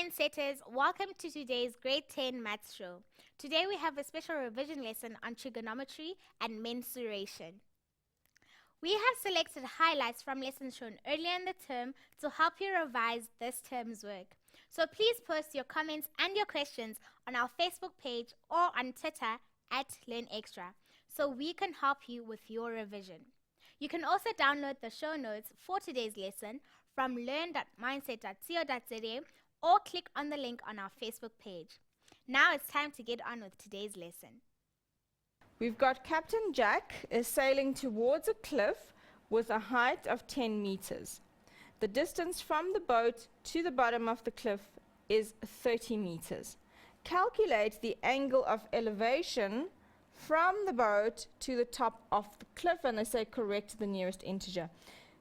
Mindsetters, welcome to today's Grade 10 Maths Show. Today we have a special revision lesson on trigonometry and mensuration. We have selected highlights from lessons shown earlier in the term to help you revise this term's work. So please post your comments and your questions on our Facebook page or on Twitter at LearnExtra so we can help you with your revision. You can also download the show notes for today's lesson from learn.mindset.co.za or click on the link on our Facebook page. Now it's time to get on with today's lesson. We've got Captain Jack is sailing towards a cliff with a height of 10 meters. The distance from the boat to the bottom of the cliff is 30 meters. Calculate the angle of elevation from the boat to the top of the cliff, and they say correct the nearest integer.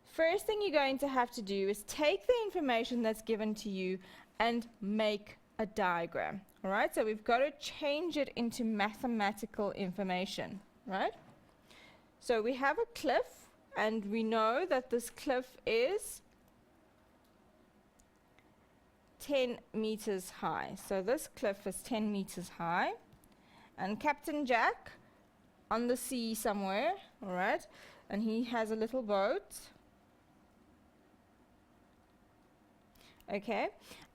First thing you're going to have to do is take the information that's given to you and make a diagram. All right, so we've got to change it into mathematical information, right? So we have a cliff, and we know that this cliff is 10 meters high. So this cliff is 10 meters high, and Captain Jack on the sea somewhere, all right, and he has a little boat. Okay,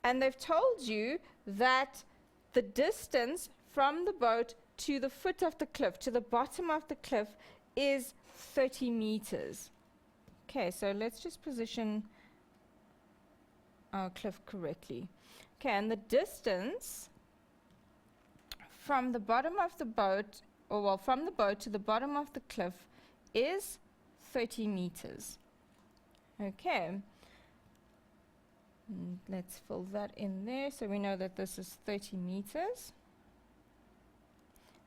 and they've told you that the distance from the boat to the foot of the cliff, to the bottom of the cliff, is 30 meters. Okay, so let's just position our cliff correctly. Okay, and the distance from the bottom of the boat, or well, from the boat to the bottom of the cliff is 30 meters. Okay. Let's fill that in there so we know that this is 30 meters.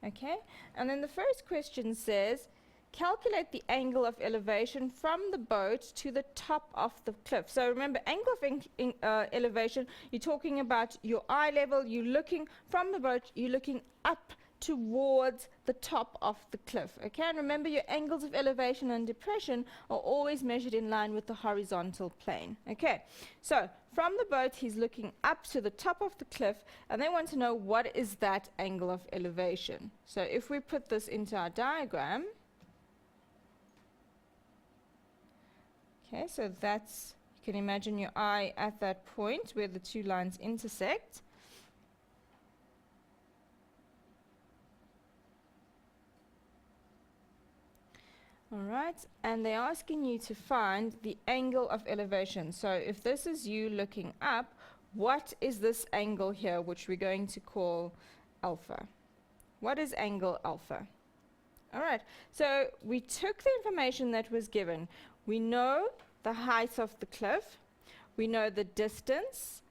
Okay, and then the first question says, calculate the angle of elevation from the boat to the top of the cliff. So remember, angle of elevation, you're talking about your eye level, you're looking from the boat, you're looking up towards the top of the cliff. Okay, and remember your angles of elevation and depression are always measured in line with the horizontal plane. Okay, so from the boat he's looking up to the top of the cliff, and they want to know what is that angle of elevation. So if we put this into our diagram, okay, so that's, you can imagine your eye at that point where the two lines intersect. All right, and they're asking you to find the angle of elevation. So if this is you looking up, what is this angle here, which we're going to call alpha? What is angle alpha? All right, so we took the information that was given. We know the height of the cliff, we know the distance,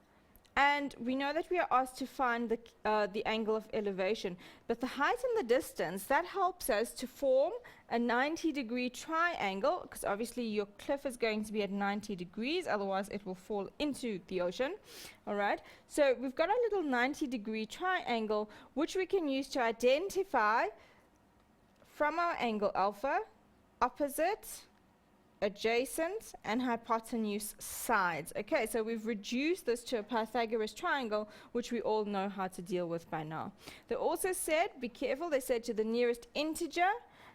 and we know that we are asked to find the angle of elevation. But the height and the distance, that helps us to form a 90-degree triangle, because obviously your cliff is going to be at 90 degrees, otherwise it will fall into the ocean. All right, so we've got a little 90-degree triangle, which we can use to identify from our angle alpha, opposite, adjacent, and hypotenuse sides. Okay, so we've reduced this to a Pythagoras triangle, which we all know how to deal with by now. They also said, be careful, they said to the nearest integer.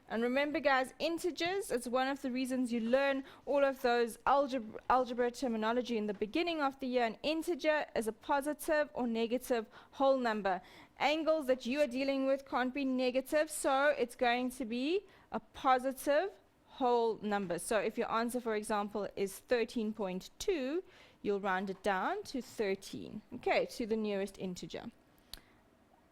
And remember guys, integers is one of the reasons you learn all of those algebra terminology in the beginning of the year. An integer is a positive or negative whole number. Angles that you are dealing with can't be negative, so it's going to be a positive whole number. So if your answer, for example, is 13.2, you'll round it down to 13, okay, to the nearest integer.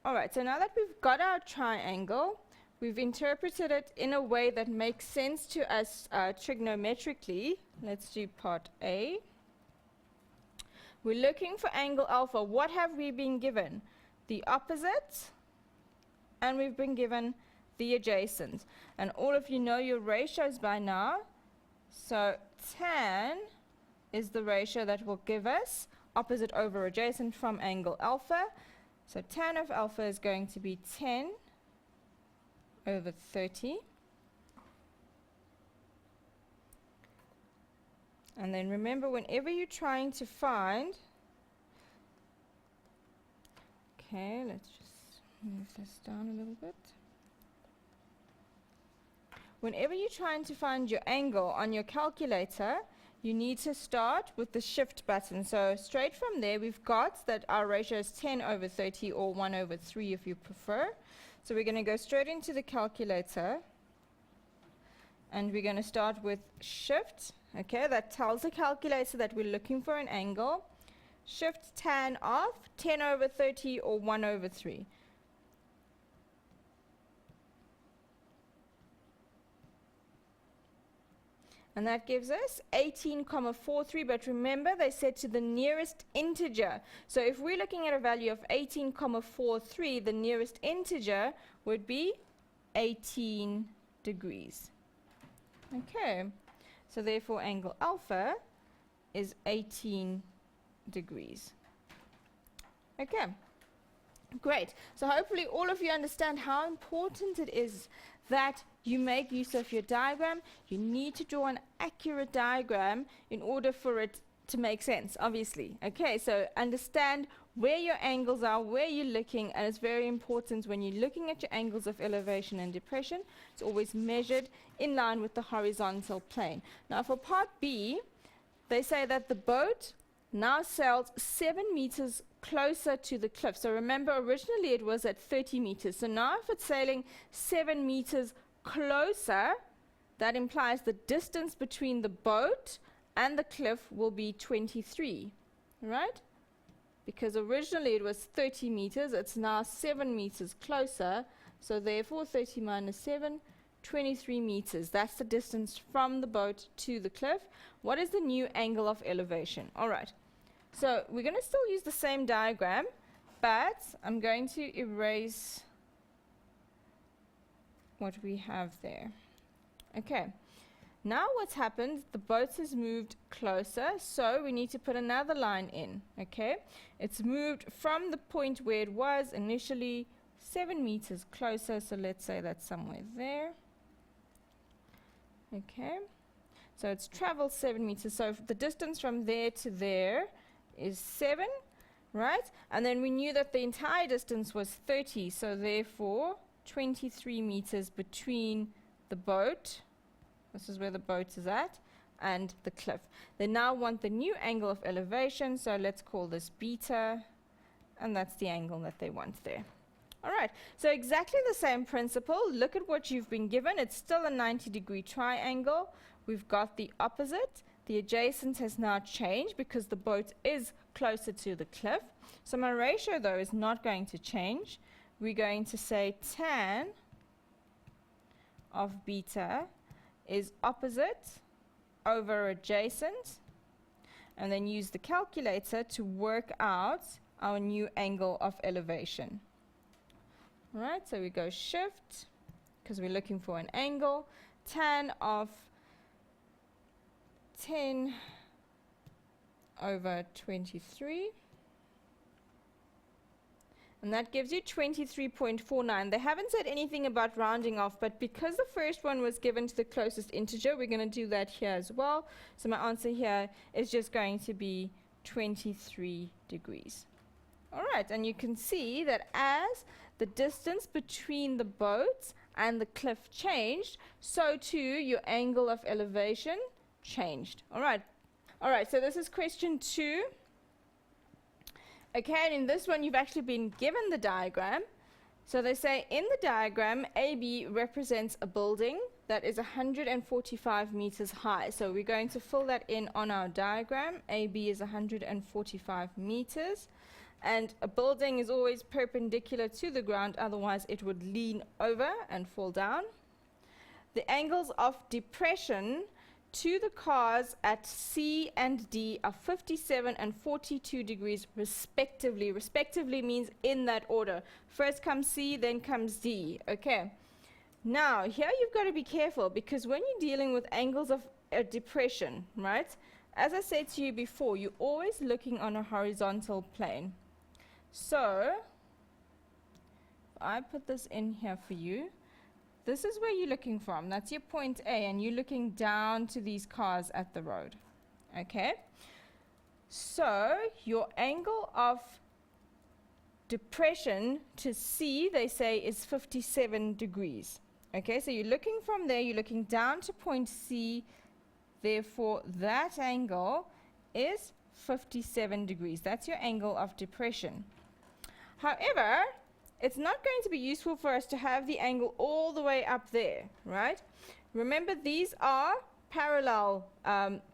All right, so now that we've got our triangle, we've interpreted it in a way that makes sense to us trigonometrically. Let's do part A. We're looking for angle alpha. What have we been given? The opposite, and we've been given the adjacent. And all of you know your ratios by now. So tan is the ratio that will give us opposite over adjacent from angle alpha. So tan of alpha is going to be 10 over 30. And then remember, whenever you're trying to find Okay, let's just move this down a little bit. Whenever you're trying to find your angle on your calculator, you need to start with the shift button. So straight from there, we've got that our ratio is 10 over 30 or 1 over 3 if you prefer. So we're going to go straight into the calculator and we're going to start with shift. Okay, that tells the calculator that we're looking for an angle. Shift tan of 10 over 30 or 1 over 3. And that gives us 18,43, but remember they said to the nearest integer. So if we're looking at a value of 18,43, the nearest integer would be 18 degrees. Okay, so therefore angle alpha is 18 degrees. Okay, great. So hopefully all of you understand how important it is that you make use of your diagram. You need to draw an accurate diagram in order for it to make sense, obviously. Okay, so understand where your angles are, where you're looking, and it's very important when you're looking at your angles of elevation and depression, it's always measured in line with the horizontal plane. Now for part B, they say that the boat now sails 7 meters closer to the cliff. So remember, originally it was at 30 meters. So now if it's sailing 7 meters closer, that implies the distance between the boat and the cliff will be 23, right? Because originally it was 30 meters, it's now 7 meters closer. So therefore 30 minus 7, 23 meters. That's the distance from the boat to the cliff. What is the new angle of elevation? All right. So we're going to still use the same diagram, but I'm going to erase what we have there. Okay, now what's happened, the boat has moved closer, so we need to put another line in. Okay, it's moved from the point where it was initially 7 meters closer, so let's say that's somewhere there. Okay, so it's traveled 7 meters, so the distance from there to there is 7, right? And then we knew that the entire distance was 30, so therefore 23 meters between the boat, this is where the boat is at, and the cliff. They now want the new angle of elevation, so let's call this beta, and that's the angle that they want there. All right, so exactly the same principle. Look at what you've been given. It's still a 90-degree triangle. We've got the opposite. The adjacent has now changed because the boat is closer to the cliff. So my ratio, though, is not going to change. We're going to say tan of beta is opposite over adjacent, and then use the calculator to work out our new angle of elevation. All right, so we go shift, because we're looking for an angle, tan of 10 over 23, and that gives you 23.49. They haven't said anything about rounding off, but because the first one was given to the closest integer, we're going to do that here as well. So my answer here is just going to be 23 degrees. All right, and you can see that as the distance between the boat and the cliff changed, so too your angle of elevation changed. All right, so this is question 2. Okay, and in this one you've actually been given the diagram. So they say in the diagram, AB represents a building that is 145 meters high. So we're going to fill that in on our diagram. AB is 145 meters. And a building is always perpendicular to the ground, otherwise it would lean over and fall down. The angles of depression to the cars at C and D are 57 and 42 degrees respectively. Respectively means in that order. First comes C, then comes D. Okay. Now, here you've got to be careful, because when you're dealing with angles of depression, right, as I said to you before, you're always looking on a horizontal plane. So, if I put this in here for you, this is where you're looking from. That's your point A, and you're looking down to these cars at the road. Okay? So, your angle of depression to C, they say, is 57 degrees. Okay, so you're looking from there, you're looking down to point C, therefore that angle is 57 degrees. That's your angle of depression. However, it's not going to be useful for us to have the angle all the way up there, right? Remember, these are parallel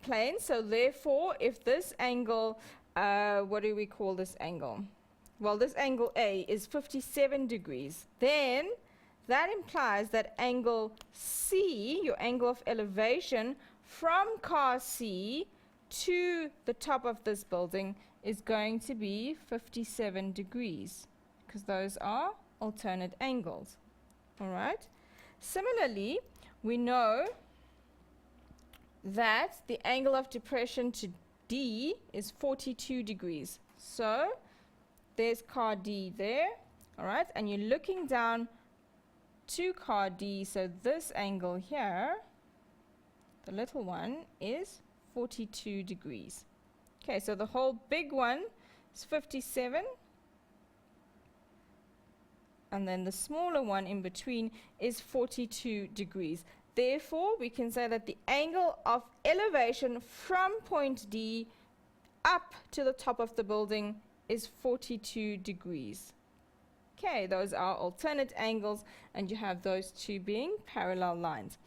planes, so therefore, if this angle, what do we call this angle? Well, this angle A is 57 degrees. Then that implies that angle C, your angle of elevation from car C to the top of this building, is going to be 57 degrees, because those are alternate angles. All right? Similarly, we know that the angle of depression to D is 42 degrees. So there's car D there, all right? And you're looking down to car D, so this angle here, the little one, is 42 degrees. Okay, so the whole big one is 57, and then the smaller one in between is 42 degrees. Therefore, we can say that the angle of elevation from point D up to the top of the building is 42 degrees. Okay, those are alternate angles, and you have those two being parallel lines.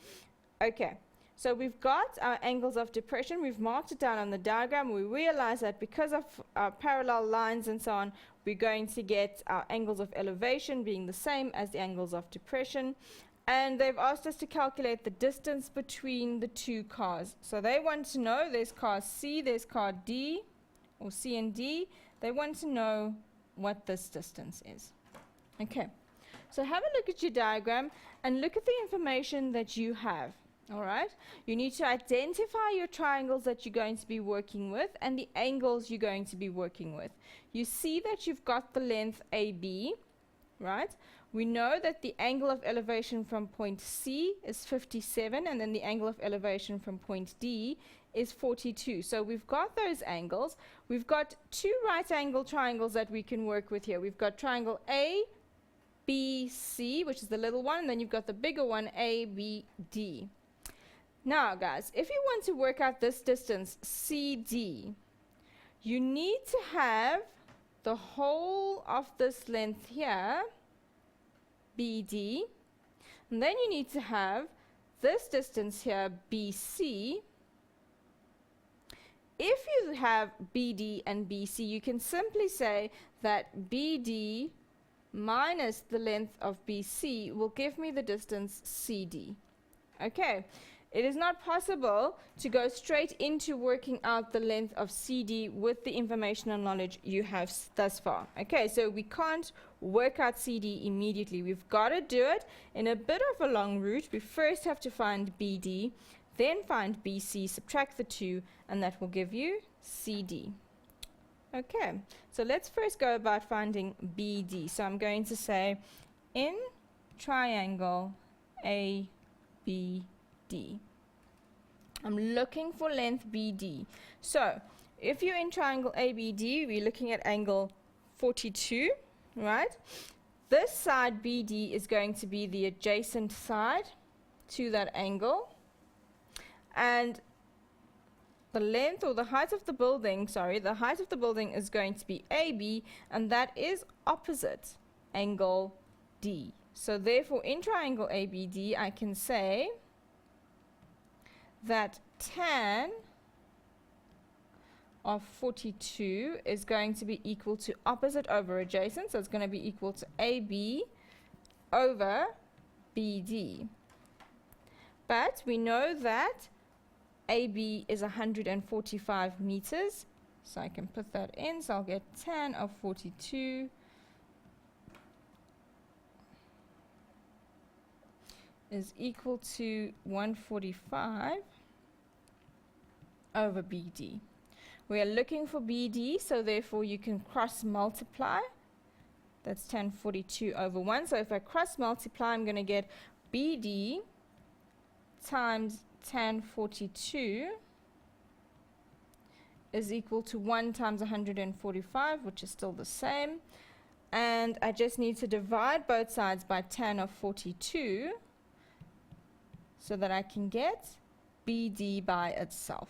Okay, so we've got our angles of depression. We've marked it down on the diagram. We realize that because of our parallel lines and so on, we're going to get our angles of elevation being the same as the angles of depression. And they've asked us to calculate the distance between the two cars. So they want to know, there's car C, there's car D, or C and D. They want to know what this distance is. Okay, so have a look at your diagram and look at the information that you have. All right, you need to identify your triangles that you're going to be working with and the angles you're going to be working with. You see that you've got the length AB, right? We know that the angle of elevation from point C is 57, and then the angle of elevation from point D is 42. So we've got those angles. We've got two right angle triangles that we can work with here. We've got triangle ABC, which is the little one, and then you've got the bigger one, ABD. Now, guys, if you want to work out this distance, CD, you need to have the whole of this length here, BD, and then you need to have this distance here, BC. If you have BD and BC, you can simply say that BD minus the length of BC will give me the distance CD. Okay, it is not possible to go straight into working out the length of CD with the information and knowledge you have thus far. Okay, so we can't work out CD immediately. We've got to do it in a bit of a long route. We first have to find BD, then find BC, subtract the two, and that will give you CD. Okay, so let's first go about finding BD. So I'm going to say in triangle ABD, I'm looking for length BD. So if you're in triangle ABD, we're looking at angle 42, right? This side BD is going to be the adjacent side to that angle. And the length or the height of the building, the height of the building is going to be AB, and that is opposite angle D. So therefore, in triangle ABD, I can say that tan of 42 is going to be equal to opposite over adjacent, so it's going to be equal to AB over BD. But we know that AB is 145 meters, so I can put that in, so I'll get tan of 42 is equal to 145 over BD. We are looking for BD, so therefore you can cross multiply. That's tan 42 over 1. So if I cross multiply, I'm going to get BD times tan 42 is equal to 1 times 145, which is still the same. and I just need to divide both sides by tan of 42 so that I can get BD by itself.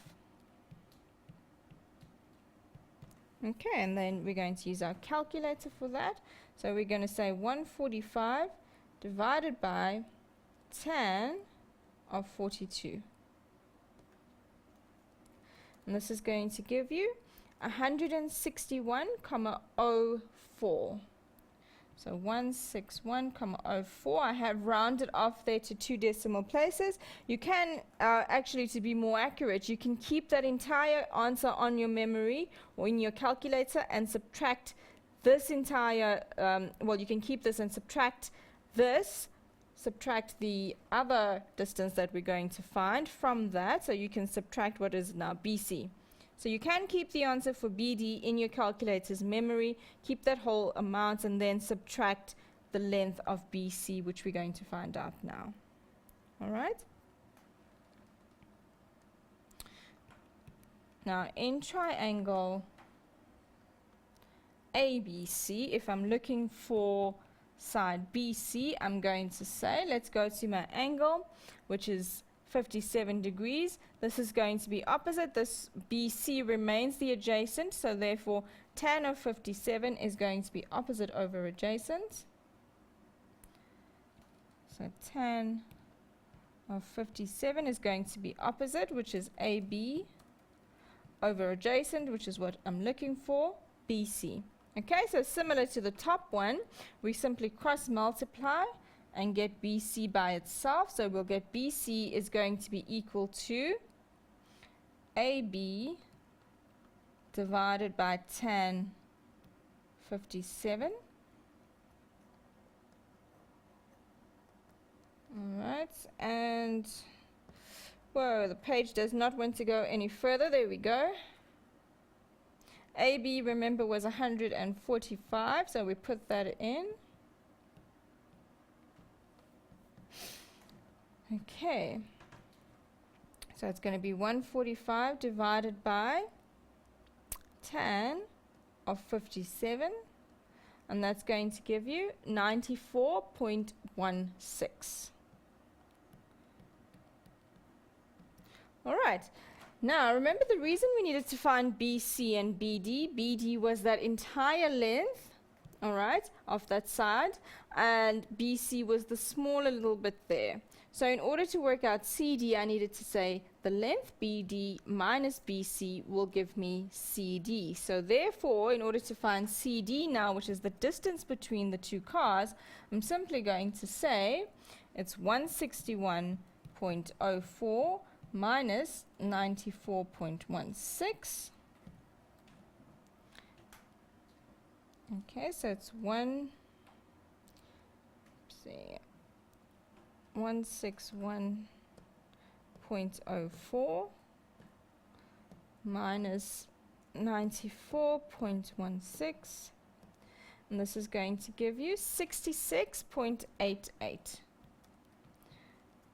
Okay, and then we're going to use our calculator for that. So we're going to say 145 divided by tan of 42. And this is going to give you 161,04. So 161,04. I have rounded off there to 2 decimal places. You can actually, to be more accurate, you can keep that entire answer on your memory or in your calculator and subtract this entire, well, you can keep this and subtract this, subtract the other distance that we're going to find from that. So you can subtract what is now BC. So you can keep the answer for BD in your calculator's memory, keep that whole amount, and then subtract the length of BC, which we're going to find out now. All right? Now, in triangle ABC, if I'm looking for side BC, I'm going to say, let's go to my angle, which is 57 degrees. This is going to be opposite. This BC remains the adjacent, so therefore tan of 57 is going to be opposite over adjacent. So tan of 57 is going to be opposite, which is AB, over adjacent, which is what I'm looking for, BC. Okay, so similar to the top one, we simply cross multiply and get BC by itself. So we'll get BC is going to be equal to AB divided by tan 57. Alright, and whoa, the page does not want to go any further. There we go. AB, remember, was 145, so we put that in. Okay, so it's going to be 145 divided by tan of 57, and that's going to give you 94.16. All right, now remember the reason we needed to find BC and BD. BD was that entire length, all right, of that side, and BC was the smaller little bit there. So in order to work out CD, I needed to say the length BD minus BC will give me CD. So therefore, in order to find CD now, which is the distance between the two cars, I'm simply going to say it's 161.04 minus 94.16. Okay, so it's 161.04 minus 94.16, and this is going to give you 66.88.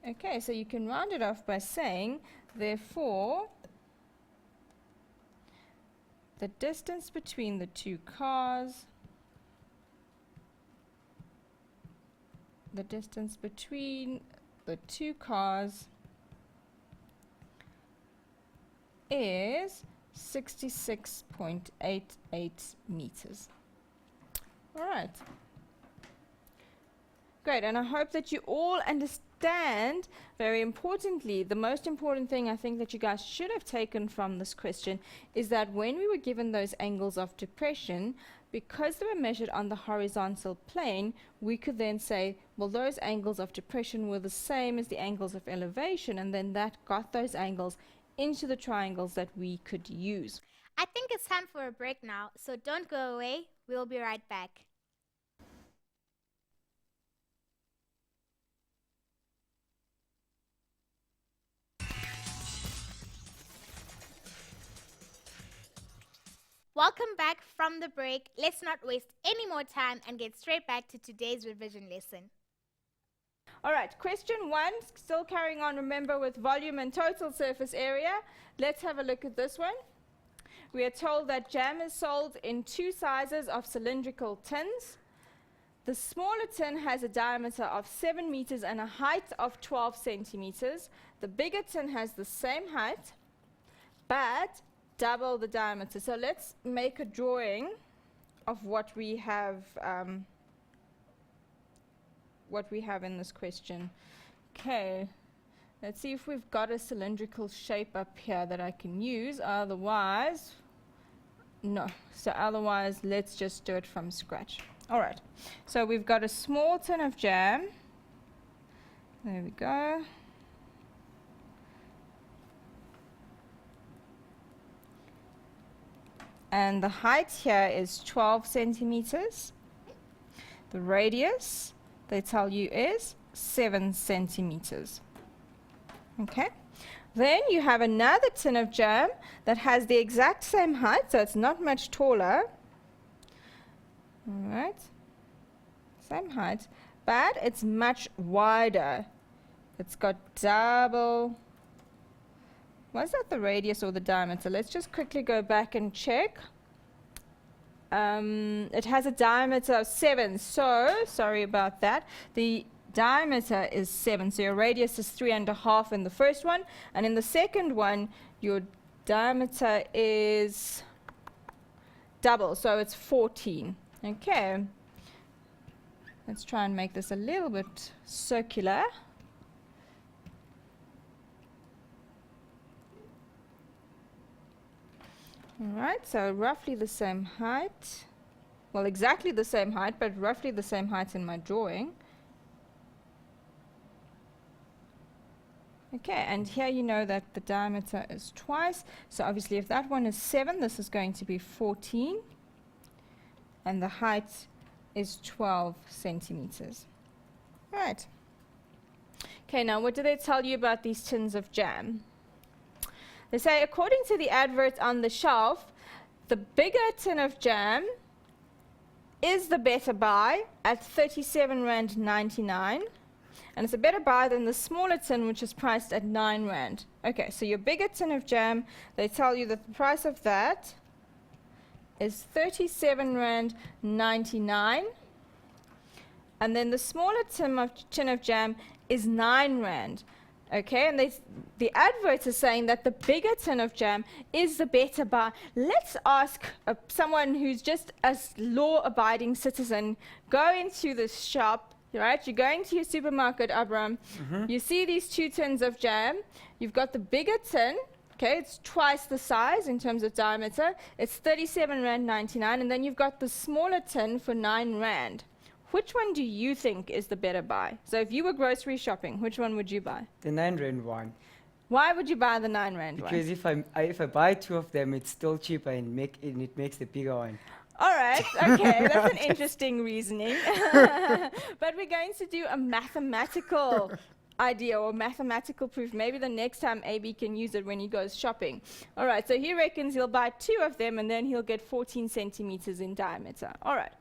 Okay, so you can round it off by saying, therefore, the distance between the two cars, is 66.88 meters. All right. Great, and I hope that you all understand, very importantly, the most important thing I think that you guys should have taken from this question is that when we were given those angles of depression, because they were measured on the horizontal plane, we could then say, well, those angles of depression were the same as the angles of elevation, and then that got those angles into the triangles that we could use. I think it's time for a break now, so don't go away. We'll be right back. Welcome back from the break. Let's not waste any more time and get straight back to today's revision lesson. All right, question 1, still carrying on, remember, with volume and total surface area. Let's have a look at this one. we are told that jam is sold in 2 sizes of cylindrical tins. The smaller tin has a diameter of 7 meters and a height of 12 centimeters. The bigger tin has the same height, but double the diameter. So let's make a drawing of what we have in this question. Okay, let's see if we've got a cylindrical shape up here that I can use. Otherwise, no. So otherwise, let's just do it from scratch. All right. So we've got a small tin of jam. There we go. And the height here is 12 centimeters. The radius, they tell you, is 7 centimeters. Okay. Then you have another tin of jam that has the exact same height, so it's not much taller. All right. Same height, but it's much wider. It's got double. Was that the radius or the diameter? Let's just quickly go back and check. It has a diameter of 7, so sorry about that. The diameter is 7, so your radius is 3.5 in the first one, and in the second one, your diameter is double, so it's 14. Okay. Let's try and make this a little bit circular. Alright, so roughly the same height. Well, exactly the same height, but roughly the same height in my drawing. Okay, and here you know that the diameter is twice. So obviously if that one is 7, this is going to be 14. And the height is 12 centimeters. Alright. Okay, now what do they tell you about these tins of jam? They say, according to the advert on the shelf, the bigger tin of jam is the better buy at 37 Rand 99. And it's a better buy than the smaller tin, which is priced at 9 Rand. Okay, so your bigger tin of jam, they tell you that the price of that is 37 Rand 99. And then the smaller tin of jam is 9 Rand. Okay, and the advert is saying that the bigger tin of jam is the better buy. Let's ask someone who's just a law-abiding citizen, go into this shop, right? You're going to your supermarket, Abram. You see these 2 tins of jam. You've got the bigger tin. Okay, it's twice the size in terms of diameter. It's 37 Rand 99, and then you've got the smaller tin for 9 Rand. Which one do you think is the better buy? So if you were grocery shopping, which one would you buy? The 9 Rand one. Why would you buy the 9 Rand one? Because if I buy 2 of them, it's still cheaper and it makes the bigger one. All right, okay, that's an interesting reasoning. But we're going to do a mathematical idea or mathematical proof. Maybe the next time AB can use it when he goes shopping. All right, so he reckons he'll buy 2 of them and then he'll get 14 centimeters in diameter. All right.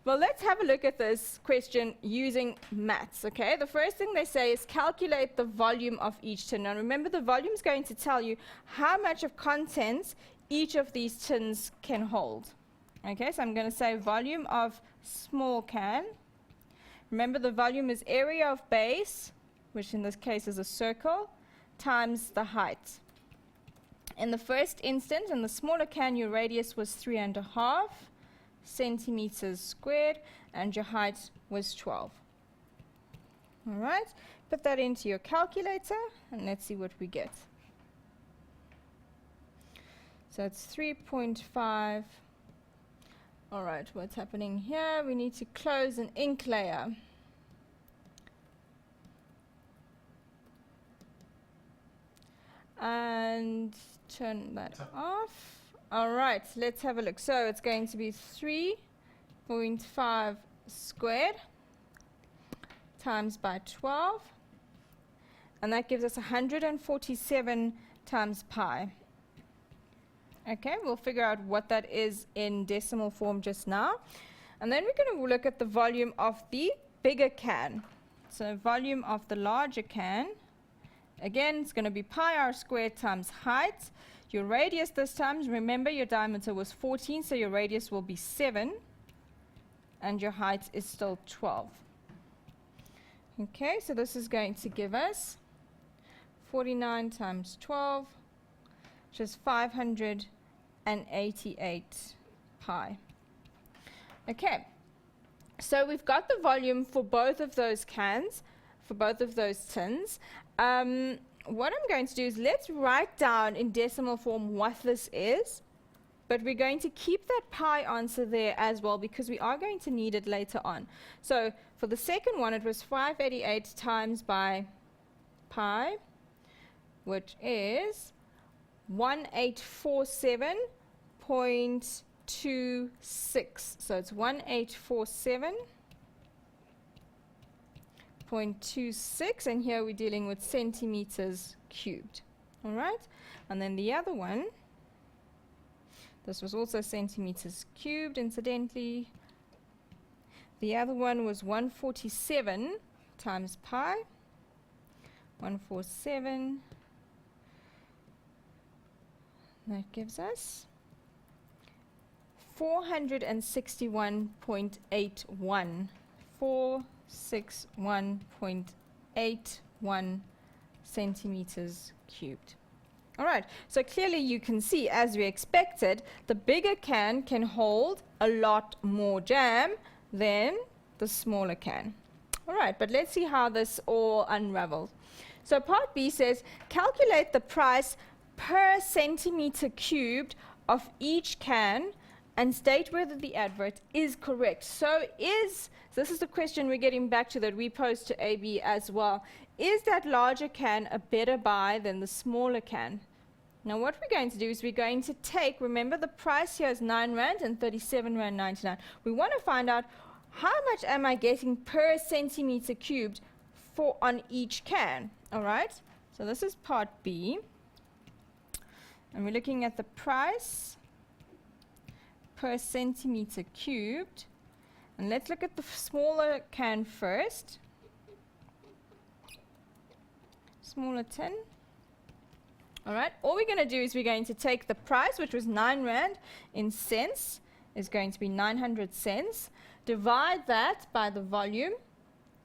Well, let's have a look at this question using maths, okay? The first thing they say is calculate the volume of each tin. Now, remember, the volume is going to tell you how much of contents each of these tins can hold. Okay, so I'm going to say volume of small can. Remember, the volume is area of base, which in this case is a circle, times the height. In the first instance, in the smaller can, your radius was 3.5 centimeters squared, and your height was 12. All right, put that into your calculator, and let's see what we get. So it's 3.5. All right, what's happening here? We need to close an ink layer. And turn that off. All right, let's have a look. So it's going to be 3.5 squared times by 12. And that gives us 147 times pi. Okay, we'll figure out what that is in decimal form just now. And then we're going to look at the volume of the bigger can. So volume of the larger can again, it's going to be pi r squared times height. Your radius this time, remember your diameter was 14, so your radius will be 7. And your height is still 12. Okay, so this is going to give us 49 times 12, which is 588 pi. Okay, so we've got the volume for both of those cans, for both of those tins. What I'm going to do is let's write down in decimal form what this is, but we're going to keep that pi answer there as well because we are going to need it later on. So for the second one, it was 588 times by pi, which is 1847.26. So it's 1847.26, and here we're dealing with centimeters cubed. All right, and then the other one, this was also centimeters cubed, incidentally. The other one was 147 times pi. 147. That gives us 461.81. 461.81 centimeters cubed. All right, so clearly you can see, as we expected, the bigger can hold a lot more jam than the smaller can. All right, but let's see how this all unravels. So part B says, calculate the price per centimeter cubed of each can and state whether the advert is correct. So this is the question we're getting back to that we posed to AB as well. Is that larger can a better buy than the smaller can? Now what we're going to do is we're going to take, remember the price here is 9 Rand and 37 Rand 99. We want to find out how much am I getting per centimeter cubed for on each can. All right, so this is part B. And we're looking at the price per centimeter cubed. And let's look at the smaller can first. Smaller tin. All right, all we're going to do is we're going to take the price, which was 9 Rand in cents, is going to be 900 cents. Divide that by the volume,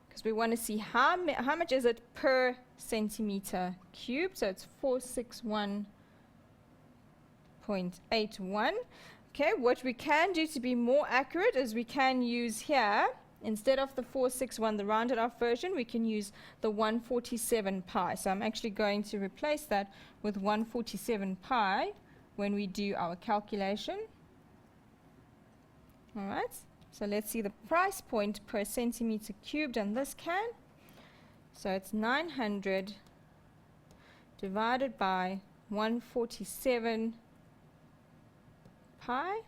because we want to see how much is it per centimeter cubed. So it's 461.81. Okay, what we can do to be more accurate is we can use here, instead of the 461, the rounded off version, we can use the 147 pi. So I'm actually going to replace that with 147 pi when we do our calculation. All right, so let's see the price point per centimeter cubed on this can. So it's 900 divided by 147 pi,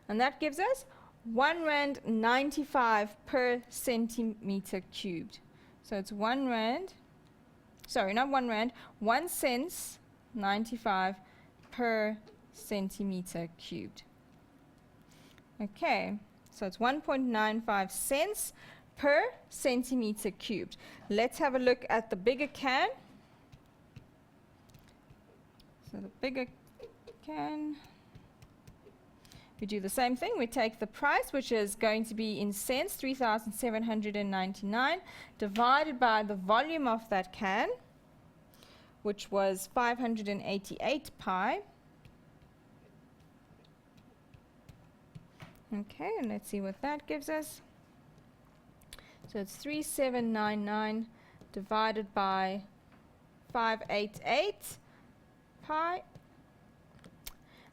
and that gives us 1 Rand 95 per centimeter cubed. So it's 1 Rand, sorry, not 1 Rand, 1 cent 95 per centimeter cubed. Okay, so it's 1.95 cents per centimeter cubed. Let's have a look at the bigger can. So the bigger can, we do the same thing. We take the price, which is going to be in cents, 3,799, divided by the volume of that can, which was 588 pi. Okay, and let's see what that gives us. So it's 3,799 divided by 588 pi.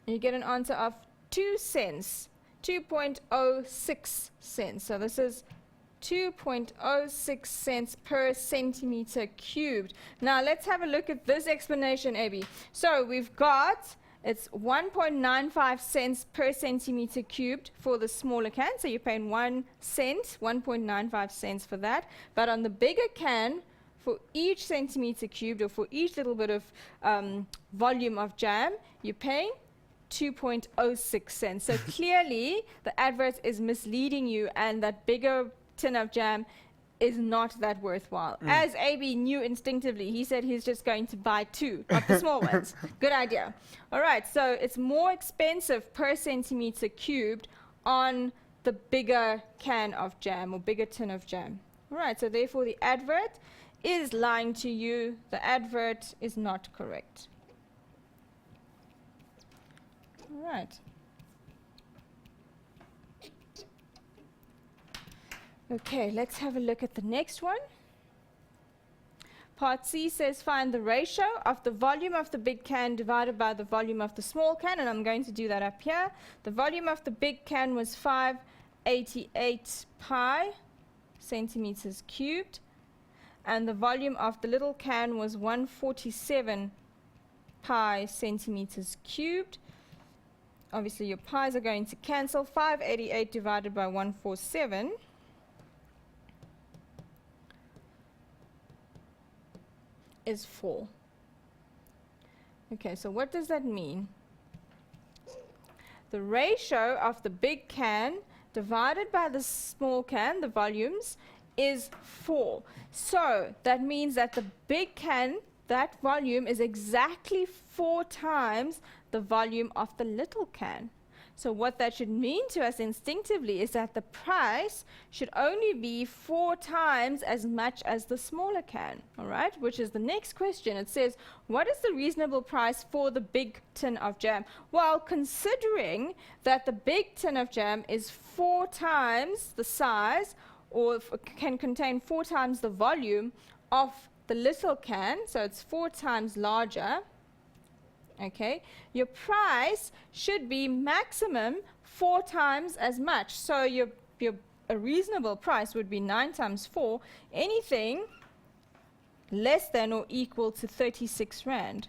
And you get an answer of 2 cents, 2.06 cents. So this is 2.06 cents per centimeter cubed. Now let's have a look at this explanation, Abby. So we've got, it's 1.95 cents per centimeter cubed for the smaller can. So you're paying 1 cent, 1.95 cents for that. But on the bigger can, for each centimeter cubed, or for each little bit of volume of jam, you're paying 2.06 cents. So clearly the advert is misleading you, and that bigger tin of jam is not that worthwhile. As AB knew instinctively, he said he's just going to buy 2 of the small ones. Good idea. All right, so it's more expensive per centimeter cubed on the bigger can of jam or bigger tin of jam. All right, so therefore the advert is lying to you. The advert is not correct. All right. Okay, let's have a look at the next one. Part C says find the ratio of the volume of the big can divided by the volume of the small can, and I'm going to do that up here. The volume of the big can was 588 pi centimeters cubed, and the volume of the little can was 147 pi centimeters cubed. Obviously your pi's are going to cancel. 588 divided by 147 is 4. Okay, so what does that mean? The ratio of the big can divided by the small can, the volumes, is 4. So that means that the big can, that volume is exactly 4 times the volume of the little can. So what that should mean to us instinctively is that the price should only be 4 times as much as the smaller can, all right? Which is the next question. It says, what is the reasonable price for the big tin of jam? Well, considering that the big tin of jam is 4 times the size, or can contain 4 times the volume of the little can, so it's 4 times larger, okay, your price should be maximum 4 times as much. So a reasonable price would be 9 times 4, anything less than or equal to 36 Rand.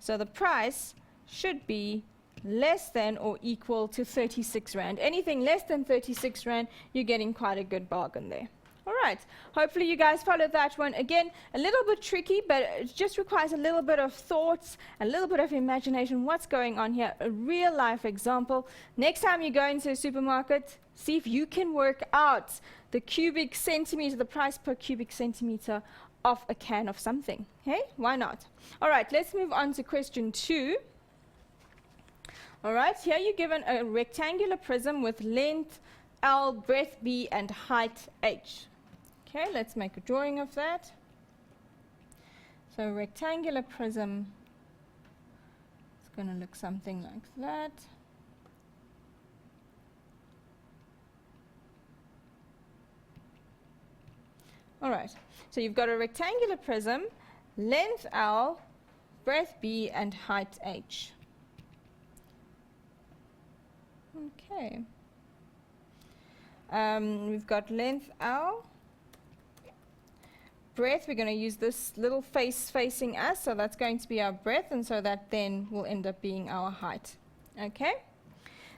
So the price should be less than or equal to 36 Rand. Anything less than 36 Rand, you're getting quite a good bargain there. All right, hopefully you guys followed that one. Again, a little bit tricky, but it just requires a little bit of thoughts, a little bit of imagination. What's going on here? A real life example. Next time you go into a supermarket, see if you can work out the cubic centimeter, the price per cubic centimeter of a can of something. Okay, why not? All right, let's move on to question 2. All right, here you're given a rectangular prism with length L, breadth B, and height H. Okay, let's make a drawing of that. So a rectangular prism is going to look something like that. All right, so you've got a rectangular prism, length L, breadth B, and height H. Okay. We've got length L. Breadth, we're going to use this little face facing us, so that's going to be our breadth, and so that then will end up being our height. Okay?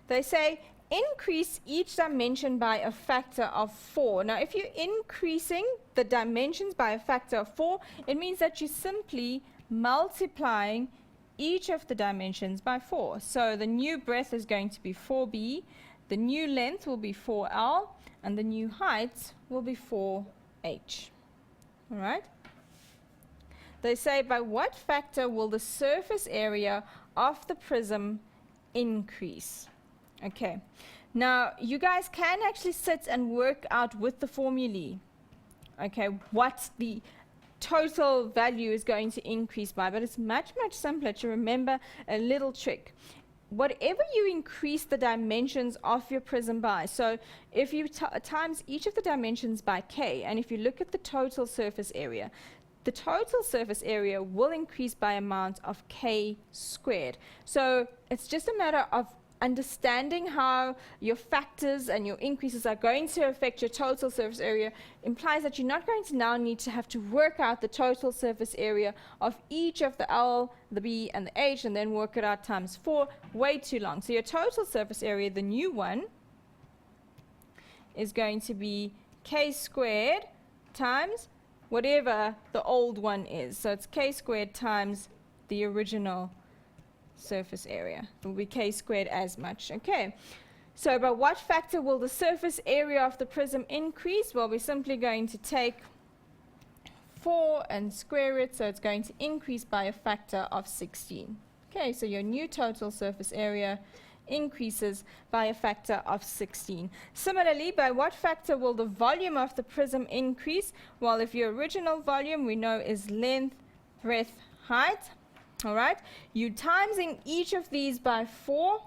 They say increase each dimension by a factor of 4. Now, if you're increasing the dimensions by a factor of 4, it means that you're simply multiplying each of the dimensions by 4. So the new breadth is going to be 4b, the new length will be 4l, and the new height will be 4h. All right? They say, by what factor will the surface area of the prism increase? Okay. Now, you guys can actually sit and work out with the formulae, okay, what the total value is going to increase by, but it's much, much simpler to remember a little trick. Whatever you increase the dimensions of your prism by, so if you times each of the dimensions by k, and if you look at the total surface area, the total surface area will increase by amount of k squared. So it's just a matter of understanding how your factors and your increases are going to affect your total surface area. Implies that you're not going to now need to have to work out the total surface area of each of the L, the B, and the H, and then work it out times 4. Way too long. So your total surface area, the new one, is going to be k squared times whatever the old one is. So it's k squared times the original surface area. It will be k squared as much. Okay. So by what factor will the surface area of the prism increase? Well, we're simply going to take 4 and square it, so it's going to increase by a factor of 16. Okay, so your new total surface area increases by a factor of 16. Similarly, by what factor will the volume of the prism increase? Well, if your original volume we know is length, breadth, height, all right, you timesing each of these by 4, all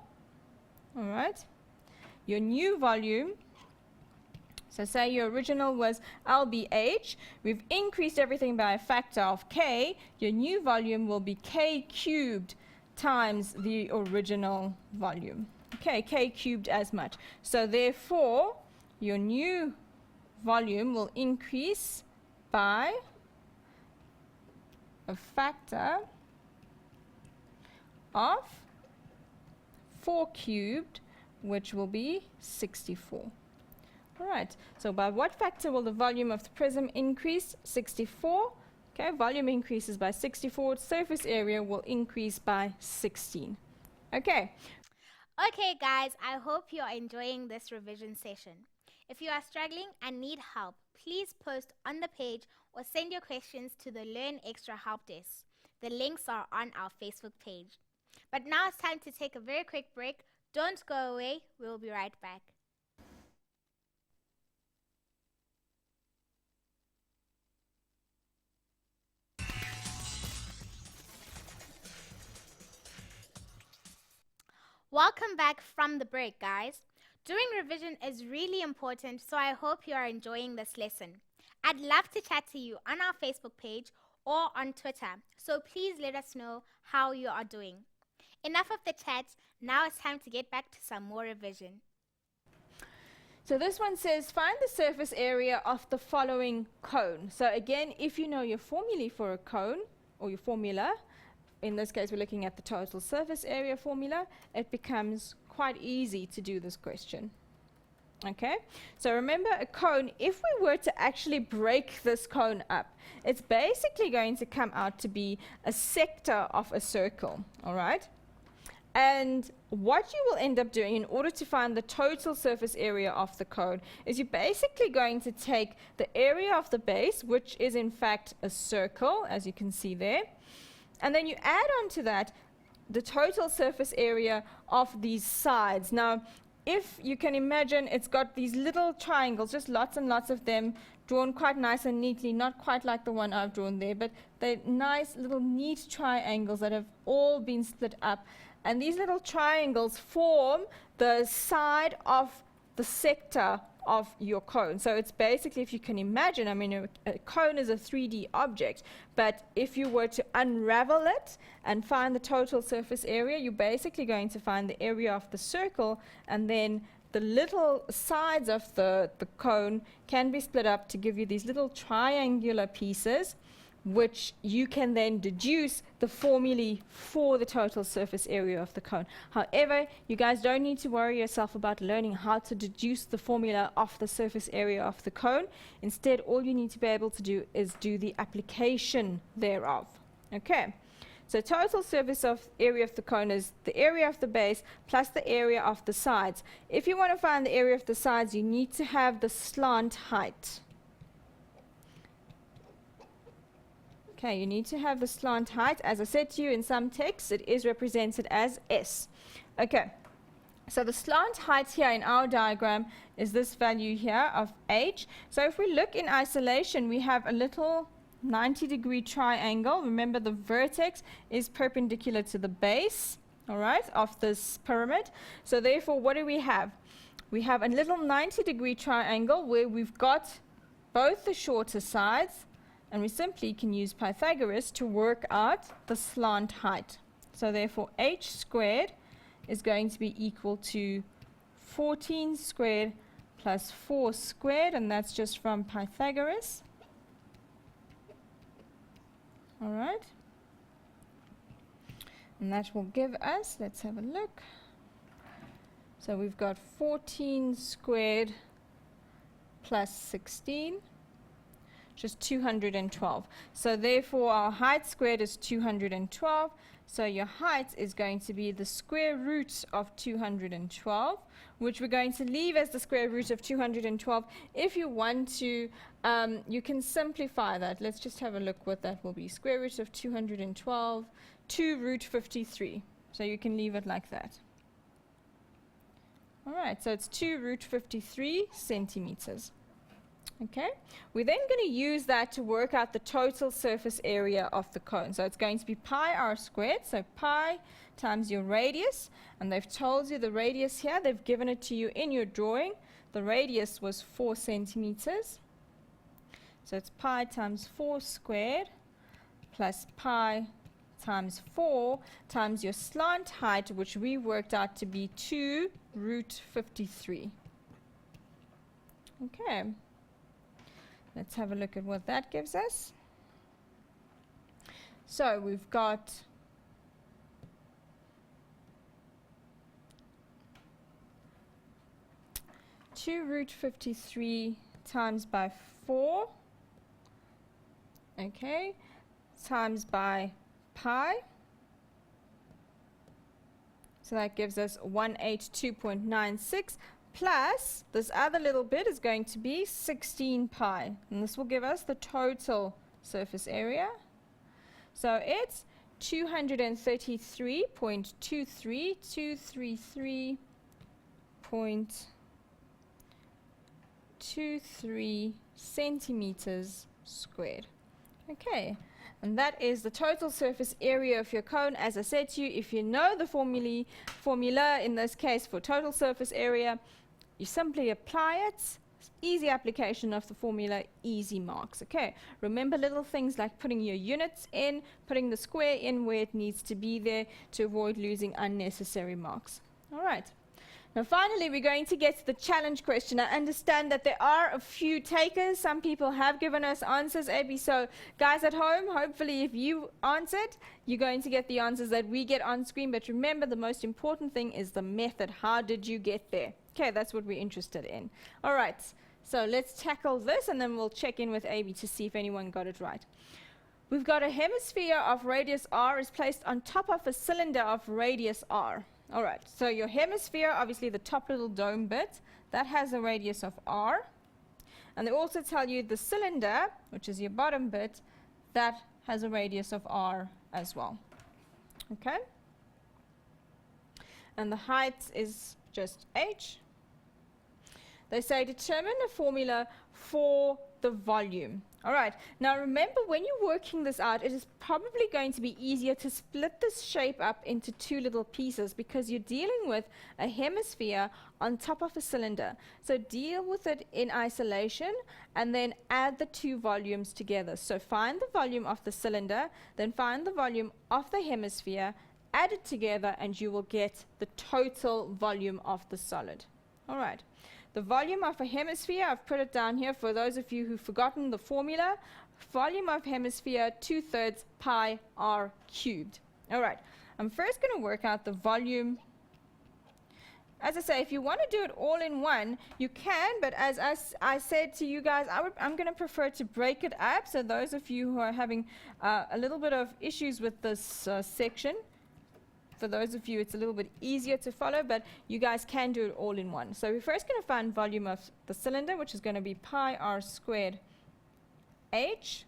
right, your new volume, so say your original was LBH, we've increased everything by a factor of k, your new volume will be k cubed times the original volume. Okay, k cubed as much. So therefore, your new volume will increase by a factor of 4 cubed, which will be 64. All right, so by what factor will the volume of the prism increase? 64. Okay, volume increases by 64, surface area will increase by 16. Okay. Okay guys, I hope you're enjoying this revision session. If you are struggling and need help, please post on the page or send your questions to the Learn Extra Help Desk. The links are on our Facebook page. But now it's time to take a very quick break. Don't go away, we'll be right back. Welcome back from the break, guys. Doing revision is really important, so I hope you are enjoying this lesson. I'd love to chat to you on our Facebook page or on Twitter, so please let us know how you are doing. Enough of the chat, now it's time to get back to some more revision. So this one says, find the surface area of the following cone. So again, if you know your formulae for a cone, or your formula, in this case we're looking at the total surface area formula, it becomes quite easy to do this question. Okay, so remember a cone, if we were to actually break this cone up, it's basically going to come out to be a sector of a circle, all right? And what you will end up doing in order to find the total surface area of the cone is you're basically going to take the area of the base, which is in fact a circle, as you can see there, and then you add on to that the total surface area of these sides. Now, if you can imagine, it's got these little triangles, just lots and lots of them, drawn quite nice and neatly, not quite like the one I've drawn there, but they're nice little neat triangles that have all been split up. And these little triangles form the side of the sector of your cone. So it's basically, if you can imagine, I mean, a cone is a 3D object, but if you were to unravel it and find the total surface area, you're basically going to find the area of the circle, and then the little sides of the cone can be split up to give you these little triangular pieces, which you can then deduce the formulae for the total surface area of the cone. However, you guys don't need to worry yourself about learning how to deduce the formula of the surface area of the cone. Instead, all you need to be able to do is do the application thereof. Okay, so total surface area of the cone is the area of the base plus the area of the sides. If you want to find the area of the sides, you need to have the slant height. Okay, you need to have the slant height. As I said to you in some texts, it is represented as S. Okay, so the slant height here in our diagram is this value here of H. So if we look in isolation, we have a little 90-degree triangle. Remember, the vertex is perpendicular to the base, all right, of this pyramid. So therefore, what do we have? We have a little 90-degree triangle where we've got both the shorter sides, and we simply can use Pythagoras to work out the slant height. So therefore, h squared is going to be equal to 14 squared plus 4 squared, and that's just from Pythagoras. All right. And that will give us, let's have a look. So we've got 14 squared plus 16 which is 212. So therefore our height squared is 212. So your height is going to be the square root of 212, which we're going to leave as the square root of 212. If you want to, you can simplify that. Let's just have a look what that will be. Square root of 212, 2 root 53. So you can leave it like that. All right, so it's 2 root 53 centimeters. Okay, we're then going to use that to work out the total surface area of the cone. So it's going to be pi r squared, so pi times your radius, and they've told you the radius here, they've given it to you in your drawing. The radius was 4 centimeters. So it's pi times 4 squared plus pi times 4 times your slant height, which we worked out to be 2 root 53. Okay. Let's have a look at what that gives us. So we've got 2 root 53 times by 4, okay, times by pi. So that gives us 182.96. Plus, this other little bit is going to be 16 pi. And this will give us the total surface area. So it's 233.23 centimeters squared. Okay. And that is the total surface area of your cone. As I said to you, if you know the formula in this case for total surface area, you simply apply it. Easy application of the formula, easy marks. Okay, remember little things like putting your units in, putting the square in where it needs to be there to avoid losing unnecessary marks. All right. Now finally, we're going to get to the challenge question. I understand that there are a few takers. Some people have given us answers, AB. So guys at home, hopefully if you answered, you're going to get the answers that we get on screen. But remember, the most important thing is the method. How did you get there? Okay, that's what we're interested in. All right, so let's tackle this and then we'll check in with AB to see if anyone got it right. We've got a hemisphere of radius r is placed on top of a cylinder of radius r. All right, so your hemisphere, obviously the top little dome bit, that has a radius of r. And they also tell you the cylinder, which is your bottom bit, that has a radius of r as well. Okay? And the height is just h. They say determine a formula for the volume. All right, now remember when you're working this out, it is probably going to be easier to split this shape up into two little pieces because you're dealing with a hemisphere on top of a cylinder. So deal with it in isolation and then add the two volumes together. So find the volume of the cylinder, then find the volume of the hemisphere, add it together, and you will get the total volume of the solid. All right. The volume of a hemisphere, I've put it down here for those of you who've forgotten the formula. Volume of hemisphere, 2/3 pi r cubed. All right, I'm first going to work out the volume. As I say, if you want to do it all in one, you can, but as I said to you guys, I'm going to prefer to break it up. So those of you who are having a little bit of issues with this section, for those of you, it's a little bit easier to follow, but you guys can do it all in one. So we're first going to find volume of the cylinder, which is going to be pi r squared h.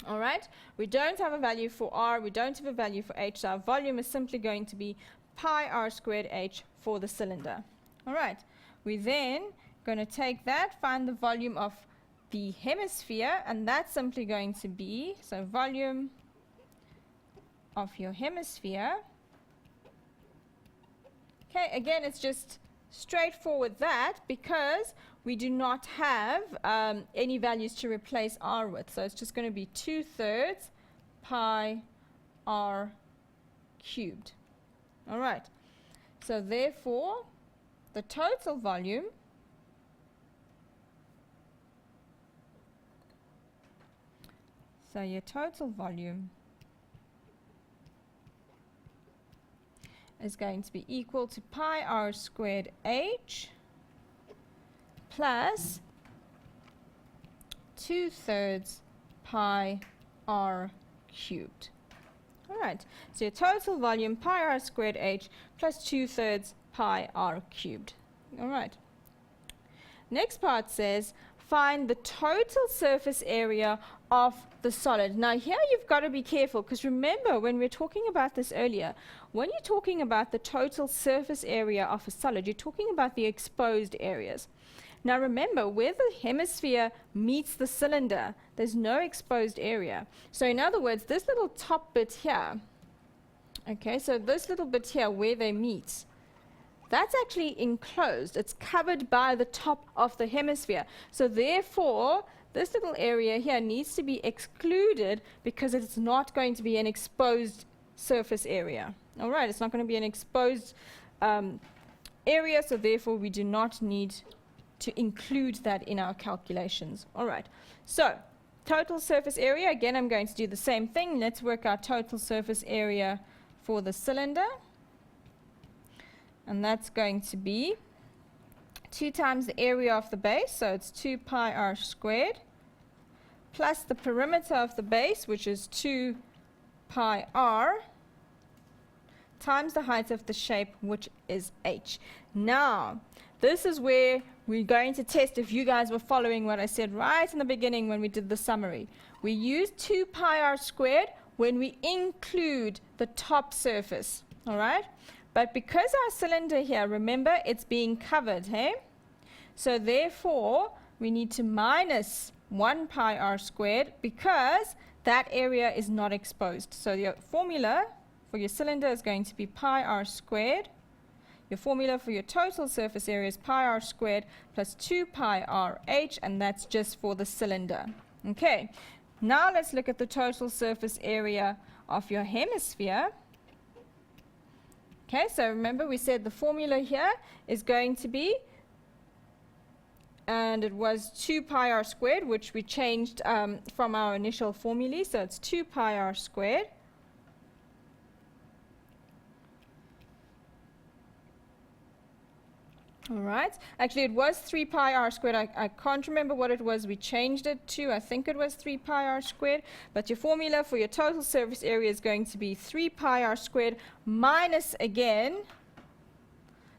All right. We don't have a value for r. We don't have a value for h. So our volume is simply going to be pi r squared h for the cylinder. All right. We're then going to take that, find the volume of the hemisphere, and that's simply going to be, so volume of your hemisphere. Okay, again, it's just straightforward that because we do not have any values to replace r with. So it's just going to be 2/3 pi r cubed. All right. So therefore, the total volume your total volume is going to be equal to pi r squared h plus 2/3 pi r cubed. All right, so your total volume pi r squared h plus 2/3 pi r cubed. All right. Next part says find the total surface area of the solid. Now here you've got to be careful, because remember when we were talking about this earlier, when you're talking about the total surface area of a solid, you're talking about the exposed areas. Now remember, where the hemisphere meets the cylinder, there's no exposed area. So in other words, this little top bit here, okay, so this little bit here where they meet, that's actually enclosed. It's covered by the top of the hemisphere. So therefore, this little area here needs to be excluded because it's not going to be an exposed surface area. All right, it's not going to be an exposed area, so therefore we do not need to include that in our calculations. All right, so total surface area, again I'm going to do the same thing. Let's work out total surface area for the cylinder. And that's going to be 2 times the area of the base, so it's 2 pi r squared, plus the perimeter of the base, which is 2 pi r, times the height of the shape, which is h. Now, this is where we're going to test if you guys were following what I said right in the beginning when we did the summary. We use 2 pi r squared when we include the top surface, all right? But because our cylinder here, remember, it's being covered, hey? So therefore, we need to minus 1 pi r squared because that area is not exposed. So your formula for your cylinder is going to be pi r squared. Your formula for your total surface area is pi r squared plus 2 pi r h, and that's just for the cylinder. Okay, now let's look at the total surface area of your hemisphere. Okay, so remember we said the formula here is going to be, and it was 2 pi r squared, which we changed from our initial formulae, so it's 2 pi r squared. All right, actually it was 3 pi r squared. I can't remember what it was we changed it to. I think it was 3 pi r squared, but your formula for your total surface area is going to be 3 pi r squared minus, again,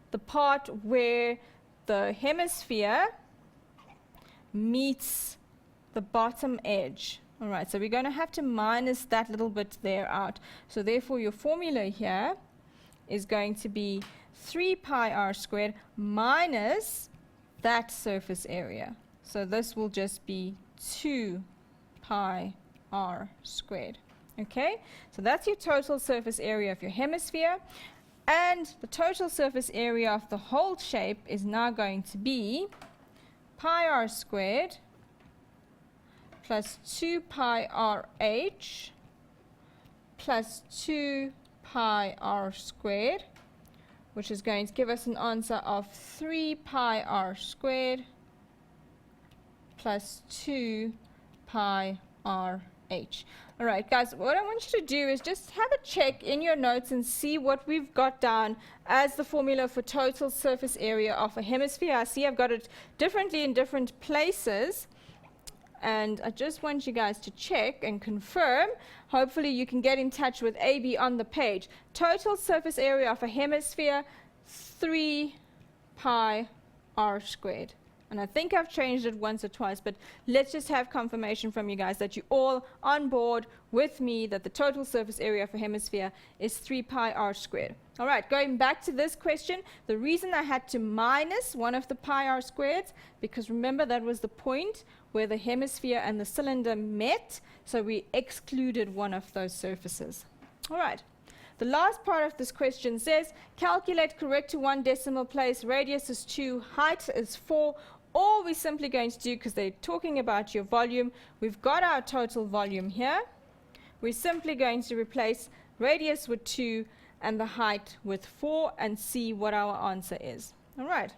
the part where the hemisphere meets the bottom edge. All right, so we're going to have to minus that little bit there out. So therefore your formula here is going to be 3 pi r squared minus that surface area. So this will just be 2 pi r squared. Okay, so that's your total surface area of your hemisphere. And the total surface area of the whole shape is now going to be pi r squared plus 2 pi r h plus 2 pi r squared, which is going to give us an answer of 3 pi r squared plus 2 pi r h. All right, guys, what I want you to do is just have a check in your notes and see what we've got down as the formula for total surface area of a hemisphere. I see I've got it differently in different places, and I just want you guys to check and confirm. Hopefully you can get in touch with AB on the page. Total surface area of a hemisphere, 3 pi r squared. And I think I've changed it once or twice, but let's just have confirmation from you guys that you're all on board with me that the total surface area of a hemisphere is 3 pi r squared. All right, going back to this question, the reason I had to minus one of the pi r squareds, because remember that was the point where the hemisphere and the cylinder met, so we excluded one of those surfaces. All right. The last part of this question says, calculate correct to 1 decimal place, radius is 2, height is 4. All we're simply going to do, because they're talking about your volume, we've got our total volume here. We're simply going to replace radius with 2 and the height with 4 and see what our answer is. All right.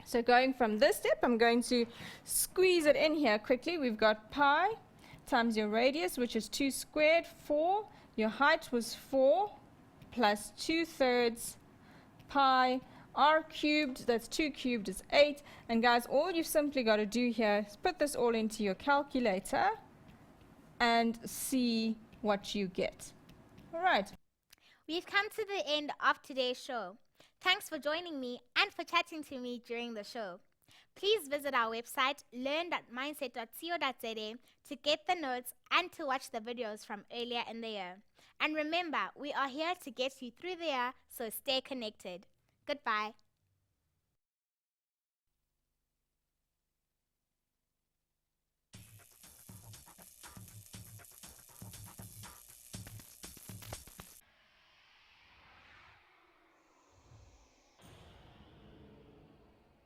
So going from this step, I'm going to squeeze it in here quickly. We've got pi times your radius, which is 2 squared, 4. Your height was 4 plus 2/3 pi r cubed, that's 2 cubed is 8. And guys, all you've simply got to do here is put this all into your calculator and see what you get. All right. We've come to the end of today's show. Thanks for joining me and for chatting to me during the show. Please visit our website learn.mindset.co.za to get the notes and to watch the videos from earlier in the year. And remember, we are here to get you through the year, so stay connected. Goodbye.